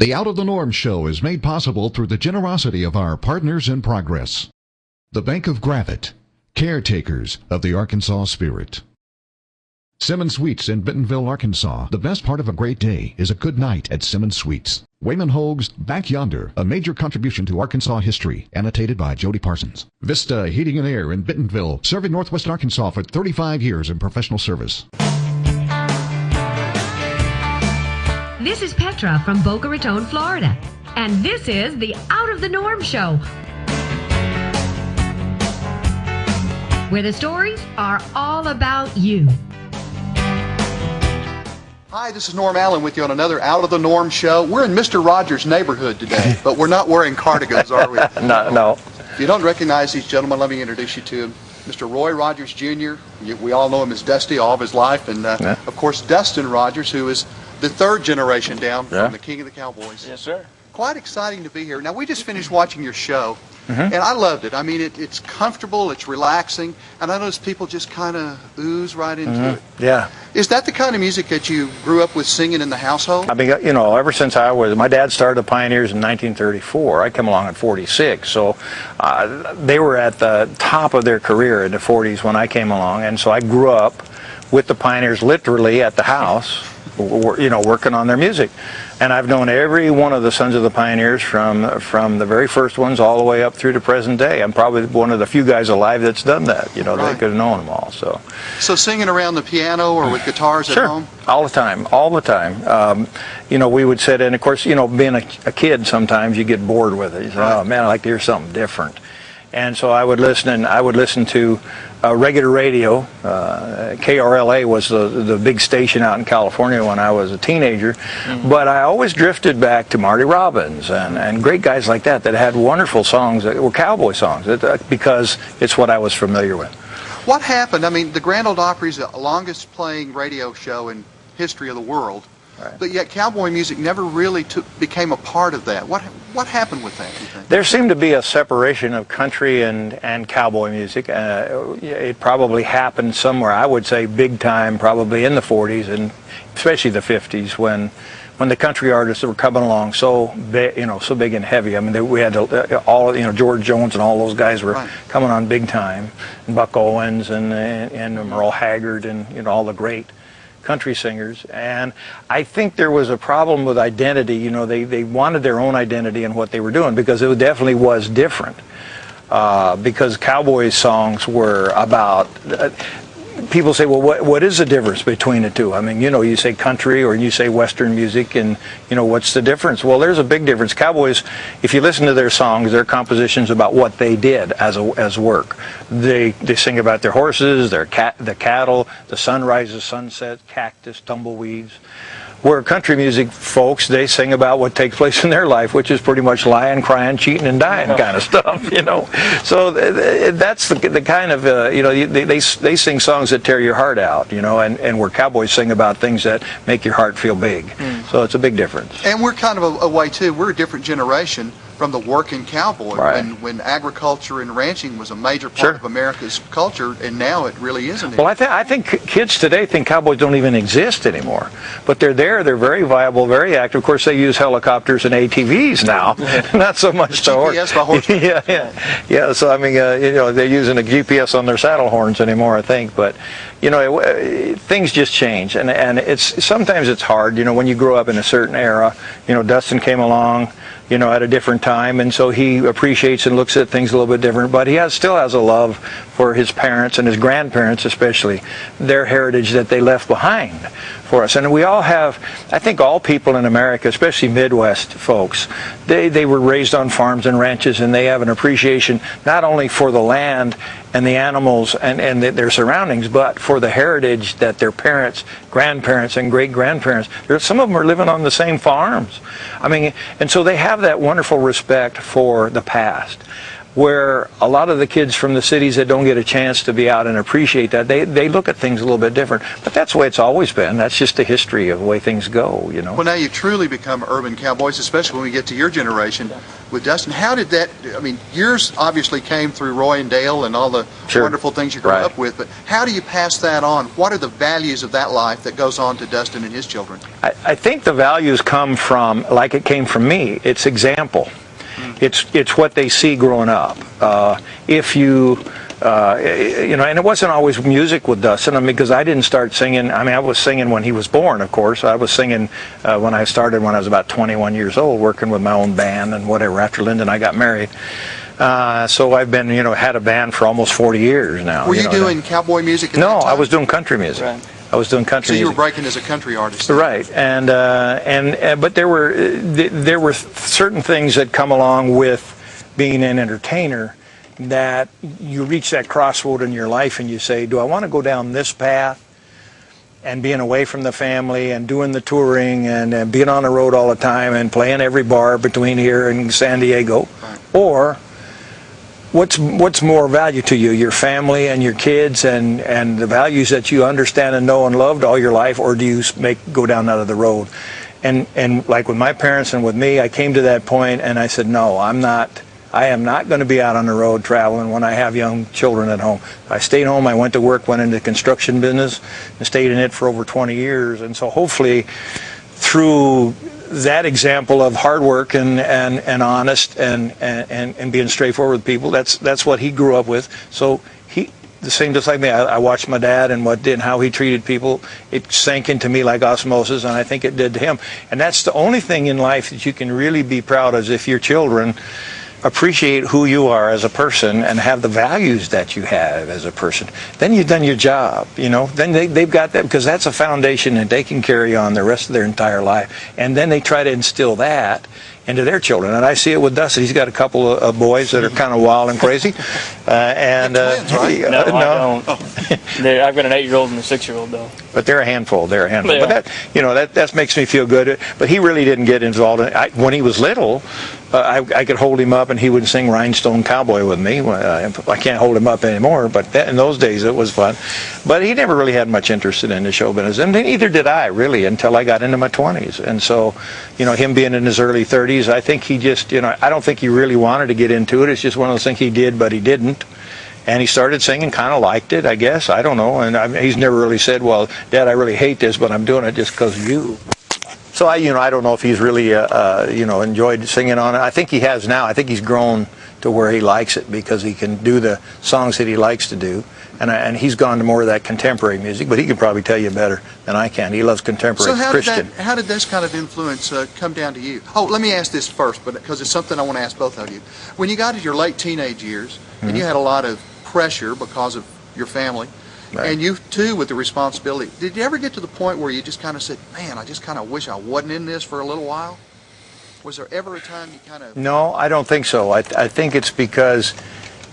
The Out of the Norm show is made possible through the generosity of our partners in progress. The Bank of Gravette, caretakers of the Arkansas spirit. Simmons Suites in Bentonville, Arkansas. The best part of a great day is a good night at Simmons Suites. Wayman Hoag's Back Yonder, a major contribution to Arkansas history, annotated by Jody Parsons. Vista Heating and Air in Bentonville, serving Northwest Arkansas for 35 years in professional service. This is Petra from Boca Raton, Florida, and this is the Out of the Norm show, where the stories are all about you. Hi, this is Norm Allen with you on another Out of the Norm show. We're in Mr. Rogers' neighborhood today, but we're not wearing cardigans, are we? No. If you don't recognize these gentlemen, let me introduce you to Mr. Roy Rogers, Jr. We all know him as Dusty all of his life, and of course Dustin Rogers, who is the third generation down from the King of the Cowboys. Yes, sir. Quite exciting to be here. Now, we just finished watching your show, and I loved it. I mean, it's comfortable, it's relaxing, and I notice people just kind of ooze right into it. Yeah. Is that the kind of music that you grew up with singing in the household? I mean, you know, ever since my dad started the Pioneers in 1934. I came along in 46, so they were at the top of their career in the 40s when I came along, and so I grew up with the Pioneers literally at the house, you know, working on their music. And I've known every one of the Sons of the Pioneers from the very first ones all the way up through to present day. I'm probably one of the few guys alive that's done that. You know, they could have known them all. So singing around the piano or with guitars at home? All the time. You know, we would sit in. Of course, you know, being a kid, sometimes you get bored with it. You say, oh man, I like to hear something different. And so I would listen to regular radio. KRLA was the big station out in California when I was a teenager. But I always drifted back to Marty Robbins and great guys like that had wonderful songs that were cowboy songs because it's what I was familiar with. What happened? I mean, the Grand Ole Opry is the longest playing radio show in history of the world. Right. But yet cowboy music never really became a part of that. What happened with that, do you think? There seemed to be a separation of country and cowboy music. It probably happened somewhere, I would say big time, probably in the 40s and especially the 50s when the country artists were coming along so big and heavy. I mean, we had George Jones and all those guys were coming on big time, and Buck Owens and Merle Haggard and all the great country singers. And I think there was a problem with identity. You know, they wanted their own identity in what they were doing because it definitely was different. Because cowboy songs were about people say, well, what is the difference between the two? I mean, you know, you say country or you say Western music, and, you know, what's the difference? Well, there's a big difference. Cowboys, if you listen to their songs, their compositions about what they did as work. They sing about their horses, the cattle, the sunrises, sunsets, cactus, tumbleweeds. Where country music folks, they sing about what takes place in their life, which is pretty much lying, crying, cheating, and dying kind of stuff, you know. So that's the kind of, you know, they sing songs that tear your heart out, you know, and where cowboys sing about things that make your heart feel big. So it's a big difference. And we're kind of a way, too. We're a different generation from the working cowboy when agriculture and ranching was a major part of America's culture, and now it really isn't. Well, I think kids today think cowboys don't even exist anymore, but they're there. They're very viable, very active. Of course, they use helicopters and ATVs now, not so much the GPS by horse. Yeah. So I mean, you know, they're using a GPS on their saddle horns anymore, I think. But you know, things just change, and sometimes it's hard. You know, when you grow up in a certain era. You know, Dustin came along, you know, at a different time, and so he appreciates and looks at things a little bit different, but he still has a love for his parents and his grandparents, especially their heritage that they left behind for us. And we all have, I think all people in America, especially Midwest folks, they were raised on farms and ranches, and they have an appreciation not only for the land and the animals and their surroundings, but for the heritage that their parents, grandparents, and great-grandparents, some of them are living on the same farms. I mean, and so they have that wonderful respect for the past. where a lot of the kids from the cities that don't get a chance to be out and appreciate that, they look at things a little bit different. But that's the way it's always been. That's just the history of the way things go, you know. Well, now you've truly become urban cowboys, especially when we get to your generation with Dustin. How did that, I mean, yours obviously came through Roy and Dale and all the wonderful things you grew up with, but how do you pass that on? What are the values of that life that goes on to Dustin and his children? I think the values come from, like it came from me, it's example. It's what they see growing up. If you, you know, and it wasn't always music with Dustin. I mean, because I didn't start singing. I mean, I was singing when he was born, of course. I was singing when I started when I was about 21 years old, working with my own band and whatever. After Linda and I got married, so I've been, you know, had a band for almost 40 years now. Were you doing cowboy music? No, I was doing country music. Right. I was doing country music. So you were breaking as a country artist. Right, and but there were certain things that come along with being an entertainer that you reach that crossroad in your life and you say, do I want to go down this path and being away from the family and doing the touring and being on the road all the time and playing every bar between here and San Diego, or what's more value to you, your family and your kids and the values that you understand and know and loved all your life, or do you go down out of the road? And like with my parents and with me, I came to that point and I said, no, I am not going to be out on the road traveling when I have young children at home. I stayed home, I went to work, went into the construction business and stayed in it for over 20 years. And so hopefully through that example of hard work and honest and being straightforward with people, that's what he grew up with. So the same just like me. I watched my dad and how he treated people. It sank into me like osmosis, and I think it did to him. And that's the only thing in life that you can really be proud of, is if your children appreciate who you are as a person and have the values that you have as a person. Then you've done your job, you know. Then they've got that, because that's a foundation that they can carry on the rest of their entire life. And then they try to instill that into their children. And I see it with Dustin. He's got a couple of boys that are kind of wild and crazy. Twins, right? No, I don't. I've got an 8-year-old and a 6-year-old, though. But they're a handful. They're a handful. Yeah. But that, you know, that makes me feel good. But he really didn't get involved in it. When he was little, I could hold him up and he would sing Rhinestone Cowboy with me. I can't hold him up anymore, but in those days it was fun. But he never really had much interest in the show business, and neither did I really until I got into my 20s. And so, you know, him being in his early 30s, I think he just, you know, I don't think he really wanted to get into it. It's just one of those things he did, but he didn't. And he started singing, kind of liked it, I guess. I don't know. And he's never really said, well, Dad, I really hate this, but I'm doing it just because of you. So I don't know if he's really, enjoyed singing on it. I think he has now. I think he's grown to where he likes it because he can do the songs that he likes to do. And he's gone to more of that contemporary music, but he can probably tell you better than I can. He loves contemporary Christian. So how did this kind of influence come down to you? Oh, let me ask this first, because it's something I want to ask both of you. When you got to your late teenage years, and you had a lot of pressure because of your family, right, and you too with the responsibility, did you ever get to the point where you just kind of said, man, I just kind of wish I wasn't in this for a little while? Was there ever a time you kind of... No, I don't think so. I think it's because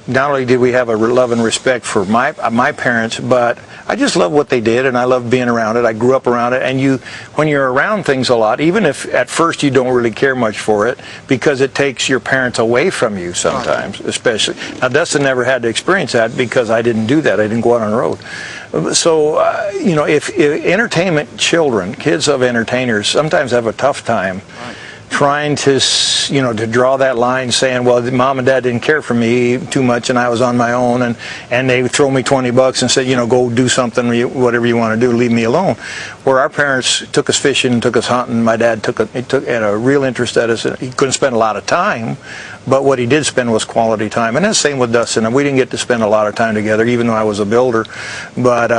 not only did we have a love and respect for my parents, but I just love what they did, and I love being around it. I grew up around it, and when you're around things a lot, even if at first you don't really care much for it, because it takes your parents away from you sometimes, especially. Now, Dustin never had to experience that because I didn't do that. I didn't go out on the road. So, if entertainment children, kids of entertainers, sometimes have a tough time trying to draw that line, saying, well, Mom and Dad didn't care for me too much and I was on my own, and they throw me $20 and said, go do something, whatever you want to do, leave me alone. Where our parents took us fishing, took us hunting. My dad had a real interest at us. He couldn't spend a lot of time, but what he did spend was quality time. And that's the same with Dustin. And we didn't get to spend a lot of time together, even though I was a builder. But,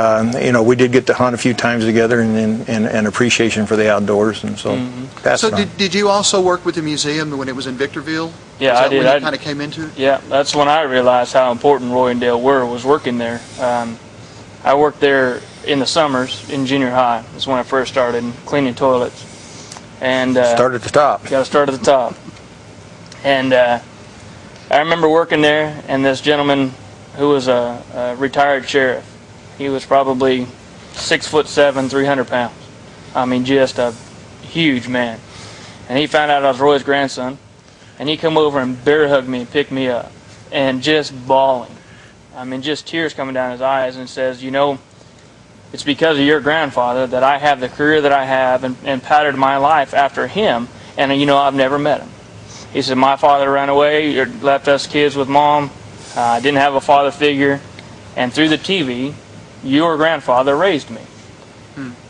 we did get to hunt a few times together and appreciation for the outdoors. And so that's did you also work with the museum when it was in Victorville? Yeah, I did. When you kind of came into it? Yeah, that's when I realized how important Roy and Dale was working there. I worked there in the summers in junior high. That's when I first started cleaning toilets. And start at the top. Got to start at the top. And I remember working there, and this gentleman who was a retired sheriff, he was probably 6'7", 300 pounds. I mean, just a huge man. And he found out I was Roy's grandson, and he come over and bear hugged me and picked me up. and just bawling. I mean, just tears coming down his eyes, and says, you know, it's because of your grandfather that I have the career that I have, and patterned my life after him, and you know, I've never met him. He said, my father ran away, or left us kids with mom, didn't have a father figure, and through the TV, your grandfather raised me.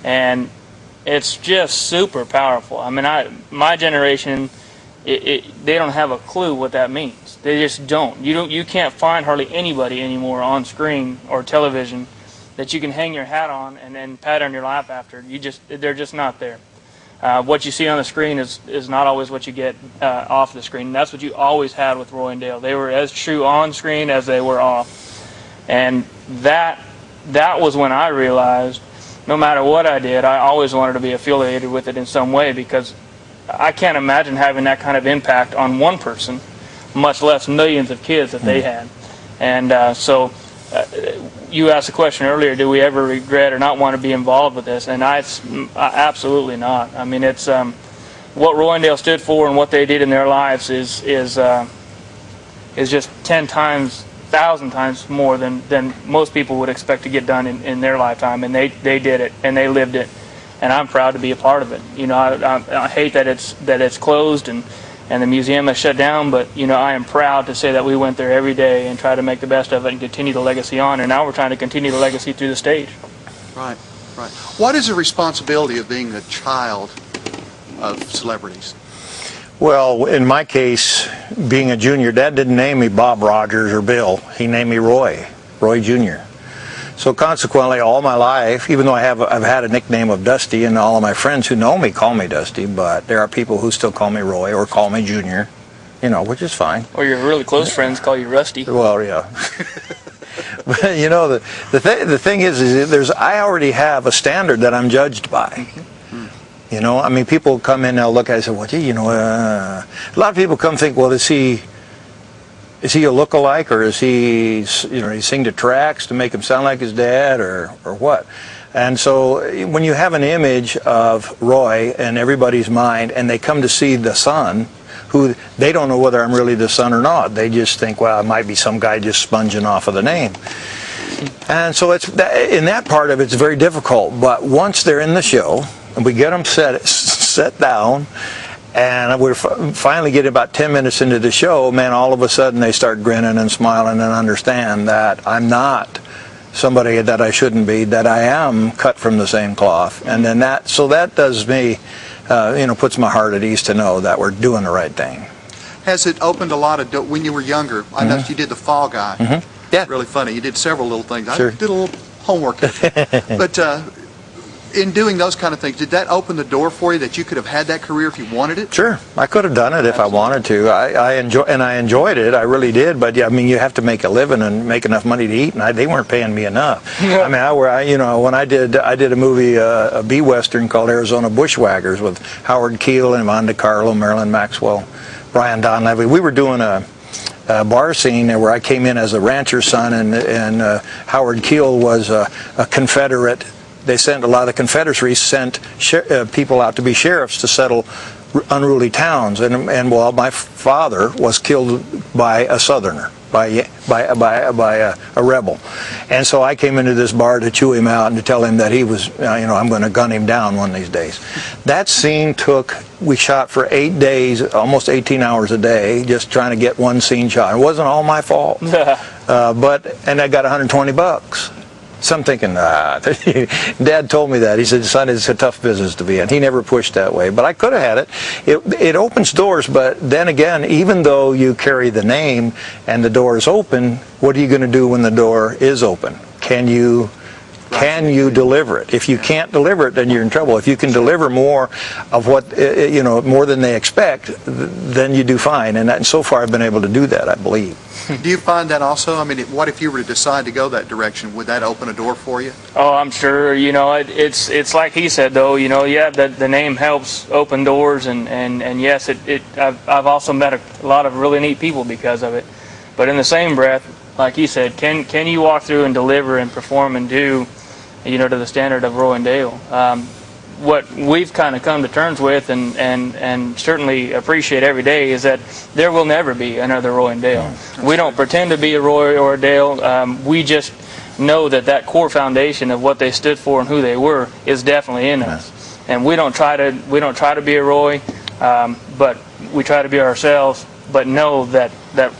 And it's just super powerful. I mean, my generation, they don't have a clue what that means. They just don't. You can't find hardly anybody anymore on screen or television that you can hang your hat on and then pattern your life after. They're just not there. What you see on the screen is not always what you get off the screen. And that's what you always had with Roy and Dale. They were as true on screen as they were off. And that was when I realized, no matter what I did, I always wanted to be affiliated with it in some way, because I can't imagine having that kind of impact on one person, much less millions of kids that they had. And so you asked the question earlier, do we ever regret or not want to be involved with this? And I absolutely not. I mean, it's what Roy and Dale stood for and what they did in their lives is just 10 times, 1,000 times more than most people would expect to get done in their lifetime. And they did it, and they lived it. And I'm proud to be a part of it. You know, I hate that it's closed and the museum is shut down, but you know, I am proud to say that we went there every day and tried to make the best of it and continue the legacy on. And now we're trying to continue the legacy through the stage. Right, right. What is the responsibility of being a child of celebrities? Well, in my case, being a junior, Dad didn't name me Bob Rogers or Bill. He named me Roy Jr. So consequently, all my life, even though I've had a nickname of Dusty, and all of my friends who know me call me Dusty, but there are people who still call me Roy or call me Junior, you know, which is fine. Or your really close friends call you Rusty. Well, yeah. But you know, the thing is I already have a standard that I'm judged by. You know, I mean, people come in and they'll look at it and say, well, gee, you know, a lot of people come think, well, is he a look-alike, or is he, you know, he sing to tracks to make him sound like his dad, or what? And so when you have an image of Roy in everybody's mind, and they come to see the son, who they don't know whether I'm really the son or not. They just think, well, it might be some guy just sponging off of the name. And so in that part of it, it's very difficult. But once they're in the show, and we get them set down, and we're finally getting about 10 minutes into the show, man, all of a sudden they start grinning and smiling and understand that I'm not somebody that I shouldn't be, that I am cut from the same cloth. And then that does me, you know, puts my heart at ease to know that we're doing the right thing. Has it opened a lot of when you were younger? I noticed you did the Fall Guy. Yeah. Really funny. You did several little things. Sure. I did a little homework. But in doing those kind of things, did that open the door for you that you could have had that career if you wanted it? Sure, I could have done it if I wanted to. I enjoyed it. I really did. But yeah, I mean, you have to make a living and make enough money to eat, and they weren't paying me enough. I mean, you know, when I did a movie, a B Western called Arizona Bushwhackers with Howard Keel and Yvonne DiCarlo, Marilyn Maxwell, Brian Donlevy. We were doing a bar scene where I came in as a rancher's son, and Howard Keel was a Confederate. They sent a lot of the Confederacy sent people out to be sheriffs to settle unruly towns, and well, my father was killed by a Southerner, by a rebel, and so I came into this bar to chew him out and to tell him that he was, you know, I'm going to gun him down one of these days. That scene we shot for 8 days, almost 18 hours a day, just trying to get one scene shot. It wasn't all my fault, and I got $120. So I'm thinking, Dad told me that. He said, son, it's a tough business to be in. He never pushed that way. But I could have had it. It opens doors, but then again, even though you carry the name and the door is open, what are you going to do when the door is open? Can you deliver it? If you can't deliver it, then you're in trouble. If you can deliver more of what, you know, more than they expect, then you do fine. And so far I've been able to do that, I believe. Do you find that also? I mean, what if you were to decide to go that direction? Would that open a door for you? Oh, I'm sure. You know, it's like he said, though. You know, yeah, the name helps open doors, and yes, I've also met a lot of really neat people because of it. But in the same breath, like he said, can you walk through and deliver and perform and do, you know, to the standard of Roy and Dale? what we've kind of come to terms with and certainly appreciate every day is that there will never be another Roy and Dale. We don't pretend to be a Roy or a Dale. We just know that core foundation of what they stood for and who they were is definitely in us. And we don't try to be a Roy, but we try to be ourselves. But know that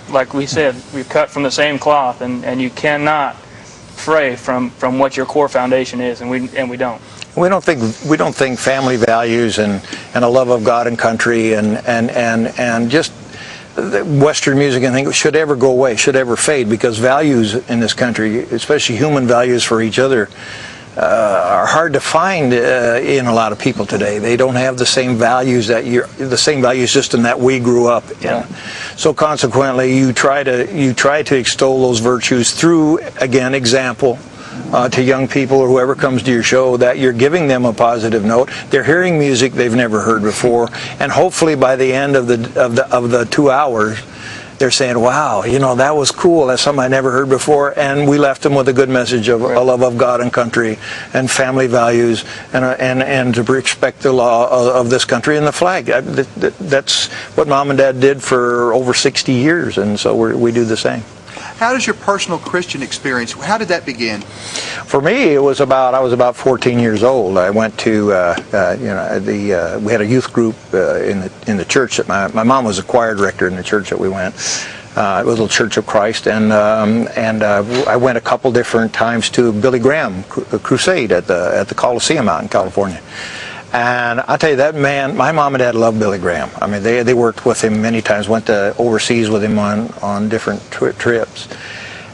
like we said, we're cut from the same cloth, and you cannot fray from what your core foundation is, and we don't. We don't think family values and a love of God and country and just Western music and things should ever go away, should ever fade, because values in this country, especially human values for each other, are hard to find in a lot of people today. They don't have the same values just in that we grew up in. Yeah. So consequently, you try to extol those virtues through, again, example. To young people or whoever comes to your show, that you're giving them a positive note. They're hearing music they've never heard before, and hopefully by the end of the 2 hours, they're saying, "Wow, that was cool. That's something I never heard before." And we left them with a good message of a love of God and country and family values and to respect the law of this country and the flag. That's what Mom and Dad did for over 60 years, and so we do the same. How does your personal Christian experience, how did that begin? For me, I was about 14 years old. I went to, we had a youth group in the church that my mom was a choir director in the church that we went. It was a little Church of Christ, and I went a couple different times to Billy Graham crusade at the Coliseum out in California. And I'll tell you, that man, my mom and dad loved Billy Graham. I mean, they worked with him many times, went to overseas with him on different trips.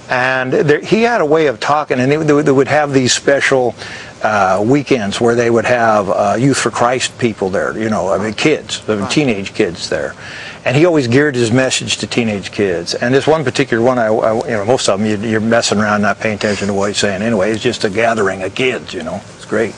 And he had a way of talking, and they would have these special weekends where they would have Youth for Christ people there, kids, teenage kids there. And he always geared his message to teenage kids. And this one particular one, most of them, you're messing around, not paying attention to what he's saying. Anyway, it's just a gathering of kids, It's great.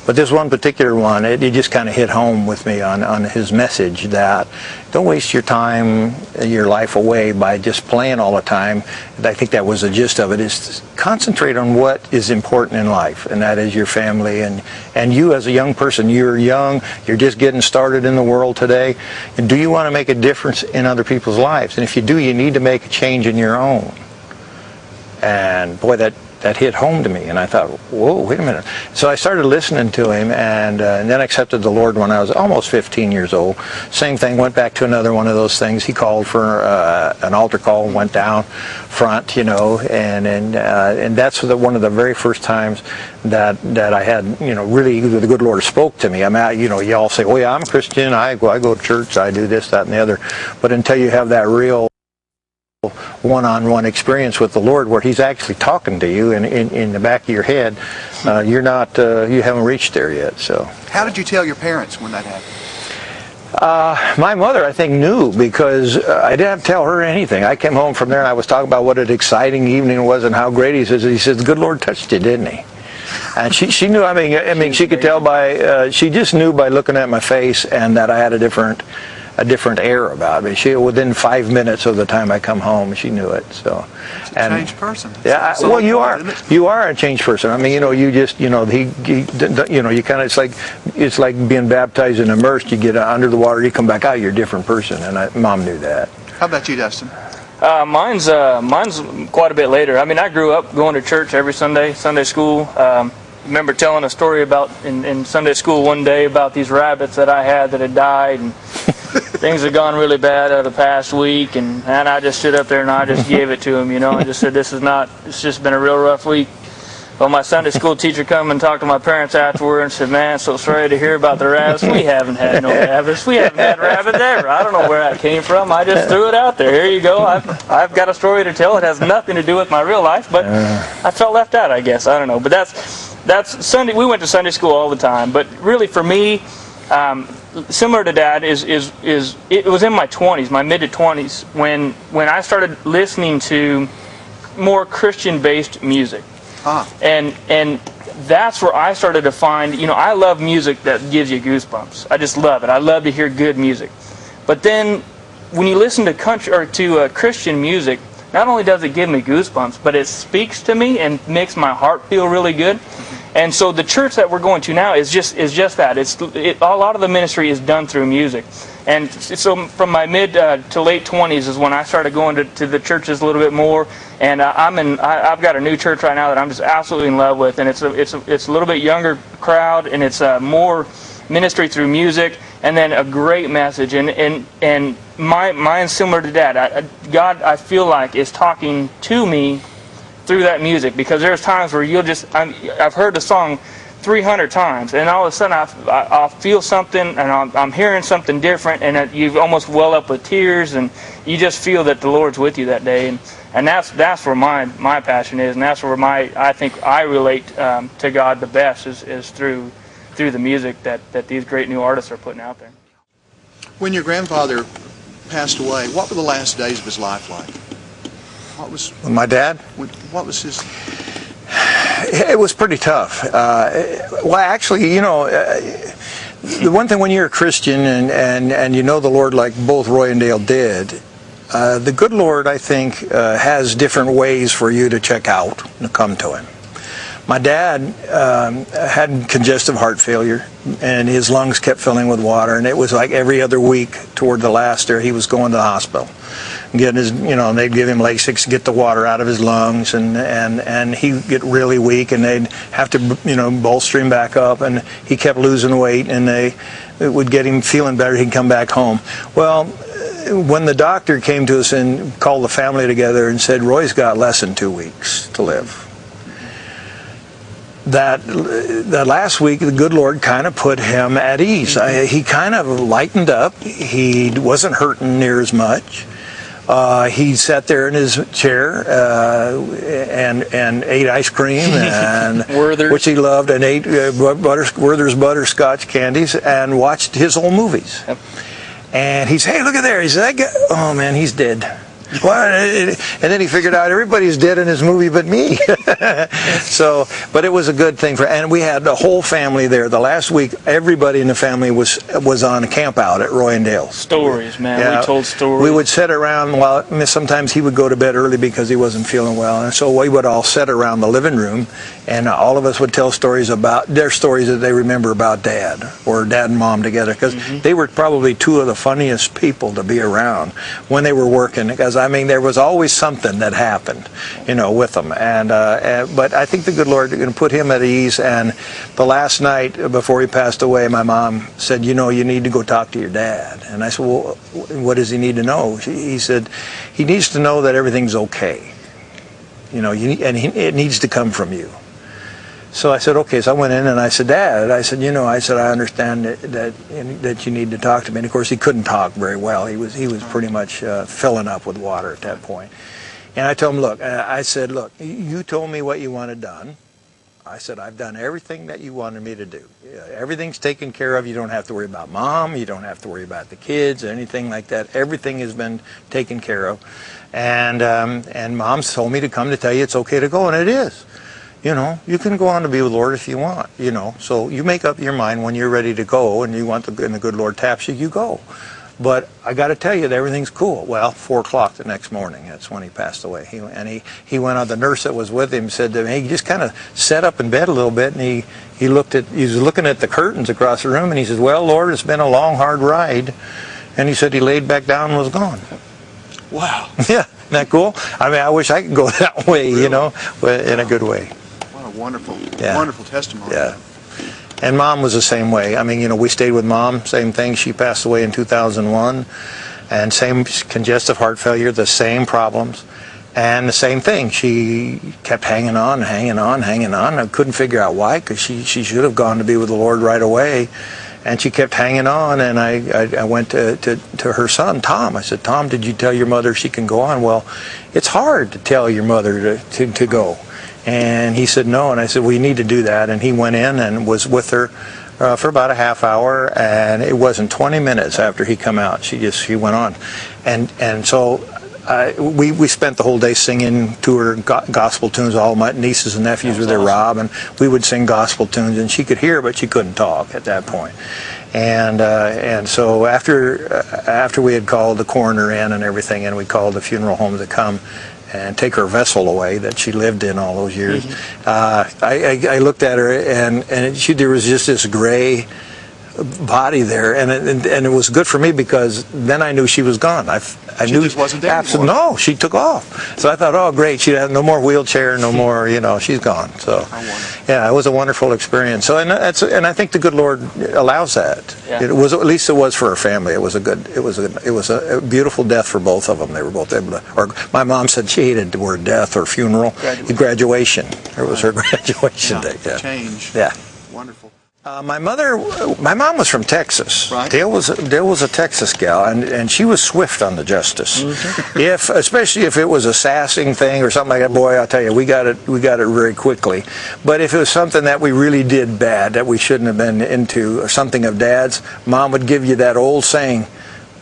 But this one particular one, it just kind of hit home with me on his message that don't waste your time, your life away by just playing all the time. And I think that was the gist of it, is concentrate on what is important in life, and that is your family. And you as a young person, you're young, you're just getting started in the world today. And do you want to make a difference in other people's lives? And if you do, you need to make a change in your own. And boy, that hit home to me, and I thought, whoa, wait a minute. So I started listening to him, and then I accepted the Lord when I was almost 15 years old. Same thing, went back to another one of those things. He called for an altar call, went down front, and that's one of the very first times that I had, really the good Lord spoke to me. I mean, you all say, oh yeah, I'm a Christian, I go to church, I do this, that, and the other. But until you have that real one-on-one experience with the Lord where He's actually talking to you and in the back of your head, you haven't reached there yet. So how did you tell your parents when that happened? My mother, I think, knew, because I didn't have to tell her anything. I came home from there and I was talking about what an exciting evening it was and how great he says. The good Lord touched you, didn't He? And she knew. I mean, she could tell by. She just knew by looking at my face and that I had a different air about me. She, within 5 minutes of the time I come home, she knew it. So, it's a changed person. Yeah, well, you are a changed person. I mean, you just, you kind of, it's like being baptized and immersed. You get under the water, you come back out, you're a different person. And Mom knew that. How about you, Dustin? Mine's quite a bit later. I mean, I grew up going to church every Sunday school. Remember telling a story about in Sunday school one day about these rabbits that I had that had died, and things had gone really bad over the past week, and I just stood up there and I just gave it to him, I just said, it's just been a real rough week. Well, my Sunday school teacher come and talked to my parents afterward and said, man, so sorry to hear about the rabbits. We haven't had no rabbits. We haven't had rabbits ever. I don't know where that came from. I just threw it out there. Here you go. I've got a story to tell. It has nothing to do with my real life, but I felt left out, I guess. I don't know. But that's Sunday. We went to Sunday school all the time. But really, for me, similar to Dad, it was in my 20s, my mid to 20s, when I started listening to more Christian-based music. And that's where I started to find, I love music that gives you goosebumps. I just love it. I love to hear good music. But then when you listen to country or to Christian music, not only does it give me goosebumps, but it speaks to me and makes my heart feel really good. And so the church that we're going to now is just that. A lot of the ministry is done through music. And so from my mid to late 20s is when I started going to the churches a little bit more. And I've got a new church right now that I'm just absolutely in love with. And it's a little bit younger crowd, and it's more ministry through music, and then a great message. And mine's similar to that. God, I feel like, is talking to me through that music, because there's times where I've heard the song 300 times, and all of a sudden I'll feel something, and I'm hearing something different, and you almost well up with tears, and you just feel that the Lord's with you that day, and that's where my passion is, and that's where I think I relate to God the best is through the music that these great new artists are putting out there. When your grandfather passed away, what were the last days of his life like? My dad? What was his... It was pretty tough. Well, actually, the one thing when you're a Christian and you know the Lord like both Roy and Dale did, the good Lord, I think, has different ways for you to check out and come to Him. My dad had congestive heart failure, and his lungs kept filling with water, and it was like every other week toward the last there, he was going to the hospital. Getting his, and they'd give him Lasix to get the water out of his lungs, and he'd get really weak, and they'd have to, bolster him back up, and he kept losing weight, and it would get him feeling better. He'd come back home. Well, when the doctor came to us and called the family together and said, Roy's got less than 2 weeks to live, that last week the good Lord kind of put him at ease. He kind of lightened up. He wasn't hurting near as much. He sat there in his chair and ate ice cream, and which he loved, and ate Werther's butterscotch candies, and watched his old movies. Yep. And he said, "Hey, look at there." He said, "Oh man, he's dead." And then he figured out everybody's dead in his movie but me. But it was a good thing and we had the whole family there. The last week, everybody in the family was on a camp out at Roy and Dale. Stories, man. Yeah. We told stories. We would sit around sometimes he would go to bed early because he wasn't feeling well, and so we would all sit around the living room, and all of us would tell stories about their stories that they remember about Dad, or Dad and Mom together, because they were probably two of the funniest people to be around when they were working, because there was always something that happened, with them. But I think the good Lord put him at ease. And the last night before he passed away, my mom said, you need to go talk to your dad. And I said, well, what does he need to know? He said, he needs to know that everything's okay. It needs to come from you. So I said, okay. So I went in and I said, Dad, I understand that you need to talk to me. And of course, he couldn't talk very well. He was pretty much filling up with water at that point. And I told him, look, you told me what you wanted done. I said, I've done everything that you wanted me to do. Everything's taken care of. You don't have to worry about Mom. You don't have to worry about the kids or anything like that. Everything has been taken care of. And Mom's told me to come to tell you it's okay to go, and it is. You can go on to be with the Lord if you want, So you make up your mind when you're ready to go and the good Lord taps you, you go. But I got to tell you that everything's cool. Well, 4 o'clock the next morning, that's when he passed away. He went on, the nurse that was with him said to me, he just kind of sat up in bed a little bit, and he was looking at the curtains across the room, and he says, well, Lord, it's been a long, hard ride. And he said he laid back down and was gone. Wow. Yeah, isn't that cool? I wish I could go that way, really? In a good way. Wonderful testimony. Yeah. And Mom was the same way. We stayed with Mom, same thing. She passed away in 2001, and same congestive heart failure, the same problems, and the same thing. She kept hanging on. I couldn't figure out why, because she should have gone to be with the Lord right away, and she kept hanging on. And I went to her son, Tom. I said, Tom, did you tell your mother she can go on? Well, it's hard to tell your mother to go. And he said no, and I said, well, you need to do that. And he went in and was with her for about a half hour, and it wasn't 20 minutes after he come out, she went on. And so we spent the whole day singing to her gospel tunes. All my nieces and nephews were there, Rob, and we would sing gospel tunes, and she could hear, but she couldn't talk at that point. And so after we had called the coroner in and everything, and we called the funeral home to come, and take her vessel away that she lived in all those years, I looked at her, and there was just this gray body there, and it was good for me because then I knew she was gone. I She knew just wasn't there anymore. No, she took off. So I thought, oh great, she had no more wheelchair, no more, she's gone. So yeah, it was a wonderful experience. So and I think the good Lord allows that. Yeah. It was, at least it was for her family. It was a beautiful death for both of them. They were both able to. Or my mom said she hated the word death or funeral. Graduation. It was her graduation day. Yeah. Change. Yeah. Wonderful. My mom was from Texas. Right. Dale was a Texas gal, and she was swift on the justice. Especially if it was a sassing thing or something like that, boy, I'll tell you, we got it very quickly. But if it was something that we really did bad, that we shouldn't have been into, or something of Dad's, Mom would give you that old saying,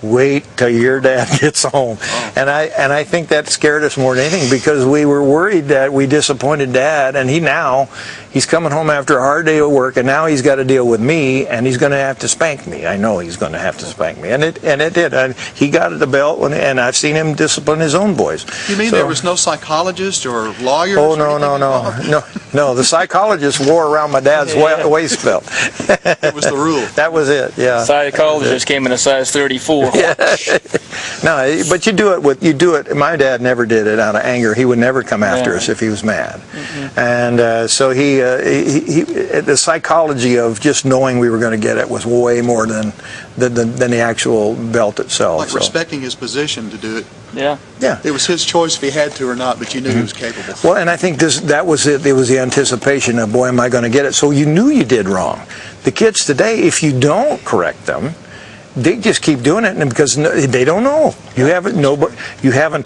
wait till your dad gets home. And I think that scared us more than anything, because we were worried that we disappointed Dad, and he's coming home after a hard day of work, and now he's got to deal with me, and he's going to have to spank me. I know he's going to have to spank me, and it did. And he got the belt, and I've seen him discipline his own boys. You mean there was no psychologist or lawyer? Oh no! The psychologist wore around my dad's waist belt. It was the rule. That was it. Yeah. Psychologist came in a size 34. Yeah. No, but you do it. My dad never did it out of anger. He would never come after us if he was mad. And so the psychology of just knowing we were going to get it was way more than the actual belt itself. Like respecting his position to do it. Yeah. Yeah. It was his choice if he had to or not, but you knew he was capable. Well, and I think that was it. It was the anticipation of, boy, am I going to get it? So you knew you did wrong. The kids today, if you don't correct them, they just keep doing it, and because they don't know. You haven't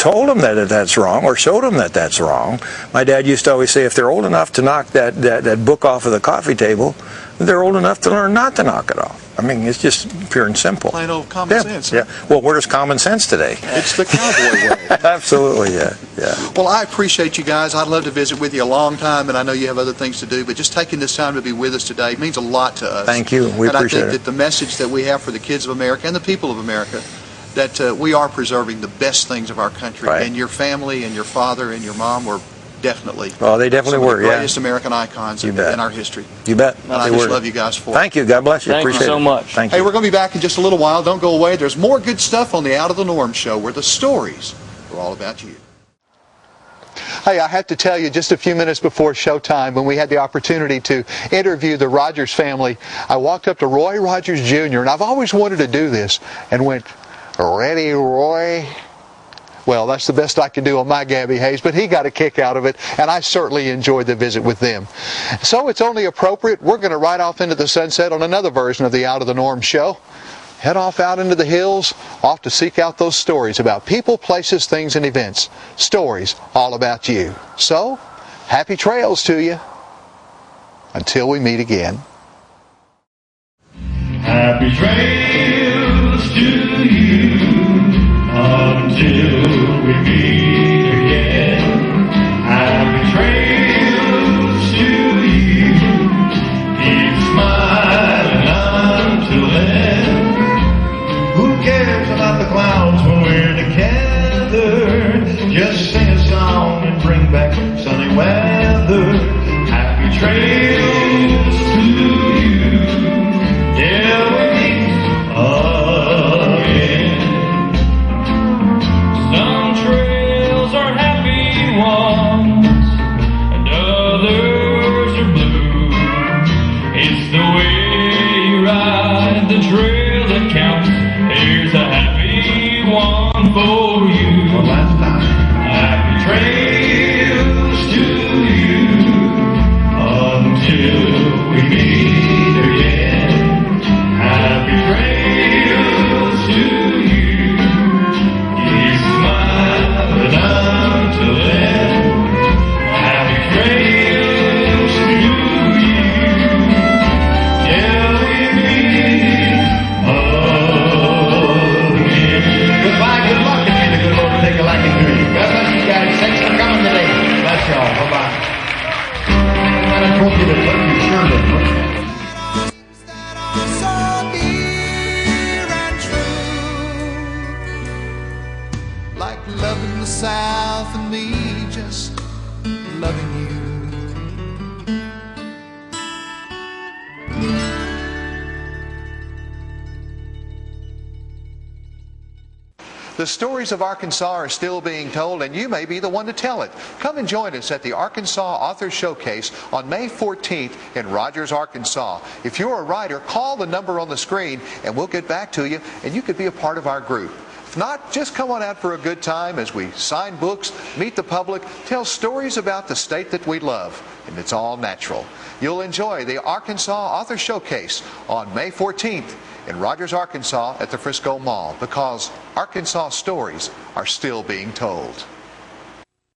told them that that's wrong or showed them that that's wrong. My dad used to always say, if they're old enough to knock that book off of the coffee table, they're old enough to learn not to knock it off. I mean, it's just pure and simple. Plain old common sense. Yeah. Well, where's common sense today? It's the cowboy way. Absolutely, yeah. Well, I appreciate you guys. I'd love to visit with you a long time, and I know you have other things to do, but just taking this time to be with us today means a lot to us. Thank you. We appreciate it. And I think that the message that we have for the kids of America and the people of America, that we are preserving the best things of our country. Right. And your family and your father and your mom were definitely they definitely some were, of the greatest American icons in our history. You bet. And I just love you guys for it. Thank you. God bless you. Thank you so much. Thank you. Hey, we're going to be back in just a little while. Don't go away. There's more good stuff on the Out of the Norm show, where the stories are all about you. Hey, I have to tell you, just a few minutes before showtime, when we had the opportunity to interview the Rogers family, I walked up to Roy Rogers Jr., and I've always wanted to do this, and went, "Ready, Roy?" Well, that's the best I can do on my Gabby Hayes, but he got a kick out of it, and I certainly enjoyed the visit with them. So it's only appropriate, we're going to ride off into the sunset on another version of the Out of the Norm show. Head off out into the hills, off to seek out those stories about people, places, things, and events. Stories all about you. So, happy trails to you. Until we meet again. Happy trails to you until we meet again. Happy trails to you. Keep smiling until then. Who cares about the clouds when we're together? Just sing a song and bring back sunny weather. Happy trails to you. Till we meet again. Some trails are happy ones, and others are blue. It's the way you ride the trail that counts. Here's a happy one for you. One last time. Happy trails to you until we meet again. Happy trails to you. Keep smiling until then. Happy trails to you. Till we meet again. Goodbye, good luck, and may the good Lord loving the South and me just loving you. The stories of Arkansas are still being told, and you may be the one to tell it. Come and join us at the Arkansas Author Showcase on May 14th in Rogers, Arkansas. If you're a writer, call the number on the screen and we'll get back to you, and you could be a part of our group. If not, just come on out for a good time as we sign books, meet the public, tell stories about the state that we love, and it's all natural. You'll enjoy the Arkansas Author Showcase on May 14th in Rogers, Arkansas at the Frisco Mall, because Arkansas stories are still being told.